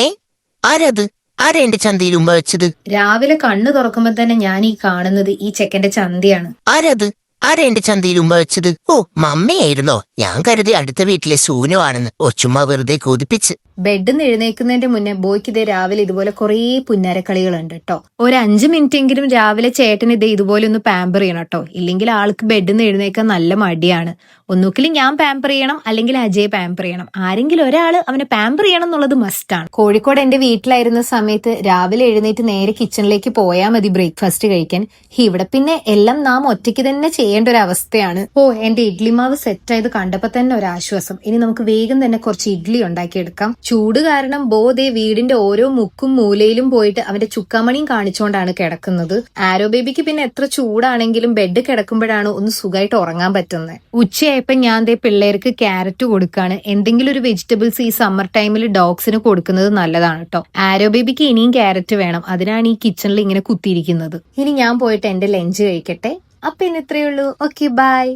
ഏ ആരത്? ആരാ എന്റെ ചന്തയിൽ ഉമ്മ വെച്ചത്? രാവിലെ കണ്ണു തുറക്കുമ്പോ തന്നെ ഞാൻ ഈ കാണുന്നത് ഈ ചെക്കന്റെ ചന്തയാണ്. ആരത്? ആരാ എന്റെ ചന്തയിൽ ഉമ്മ വെച്ചത്? ഓ, മമ്മയായിരുന്നോ? ഞാൻ കരുതി അടുത്ത വീട്ടിലെ സൂനു ആണെന്ന്. ഓ, ചുമ്മാ വെറുതെ കൊതിപ്പിച്ച്. ബെഡിൽ നിന്ന് എഴുന്നേൽക്കുന്നതിന്റെ മുന്നേ ബോയ്ക്ക് ഇതേ രാവിലെ ഇതുപോലെ കുറേ പുന്നരക്കളികളുണ്ട് കേട്ടോ. ഒരു 5 മിനിറ്റ് എങ്കിലും രാവിലെ ചേട്ടൻ ഇതേ ഇതുപോലെ ഒന്ന് പാമ്പർ ചെയ്യണം കേട്ടോ. ഇല്ലെങ്കിൽ ആൾക്ക് ബെഡിൽ നിന്ന് എഴുന്നേൽക്കാൻ നല്ല മടിയാണ്. ഒന്നുകിൽ ഞാൻ പാമ്പർ ചെയ്യണം, അല്ലെങ്കിൽ അജയ് പാമ്പർ ചെയ്യണം. ആരെങ്കിലും ഒരാൾ അവനെ പാമ്പർ ചെയ്യണം എന്നുള്ളത് മസ്റ്റാണ്. കോഴിക്കോട് എന്റെ വീട്ടിലായിരുന്ന സമയത്ത് രാവിലെ എഴുന്നേറ്റ് നേരെ കിച്ചണിലേക്ക് പോയാൽ മതി ബ്രേക്ക്ഫാസ്റ്റ് കഴിക്കാൻ. ഇവിടെ പിന്നെ എല്ലാം നാം ഒറ്റയ്ക്ക് തന്നെ ചെയ്യേണ്ട ഒരു അവസ്ഥയാണ്. ഓ, എന്റെ ഇഡ്ലി മാവ് സെറ്റായത് കണ്ടപ്പോ തന്നെ ഒരു ആശ്വാസം. ഇനി നമുക്ക് വേഗം തന്നെ കുറച്ച് ഇഡ്ലി ഉണ്ടാക്കിയെടുക്കാം. ചൂട് കാരണം ബോധേ വീടിന്റെ ഓരോ മുക്കും മൂലയിലും പോയിട്ട് അവന്റെ ചുക്കാമണിയും കാണിച്ചുകൊണ്ടാണ് കിടക്കുന്നത്. ആരോ ബേബിക്ക് പിന്നെ എത്ര ചൂടാണെങ്കിലും ബെഡ് കിടക്കുമ്പോഴാണ് ഒന്ന് സുഖമായിട്ട് ഉറങ്ങാൻ പറ്റുന്നത്. ഉച്ചയായപ്പോ ഞാൻ ദേ പിള്ളേർക്ക് ക്യാരറ്റ് കൊടുക്കാണ്. എന്തെങ്കിലും ഒരു വെജിറ്റബിൾസ് ഈ സമ്മർ ടൈമിൽ ഡോഗ്സിന് കൊടുക്കുന്നത് നല്ലതാണ് കേട്ടോ. ആരോ ബേബിക്ക് ഇനിയും ക്യാരറ്റ് വേണം. അതിനാണ് ഈ കിച്ചണിൽ ഇങ്ങനെ കുത്തിയിരിക്കുന്നത്. ഇനി ഞാൻ പോയിട്ട് എന്റെ ലഞ്ച് കഴിക്കട്ടെ. അപ്പൊ ഇന്ന് ഇത്രയേ ഉള്ളൂ. Okay, by.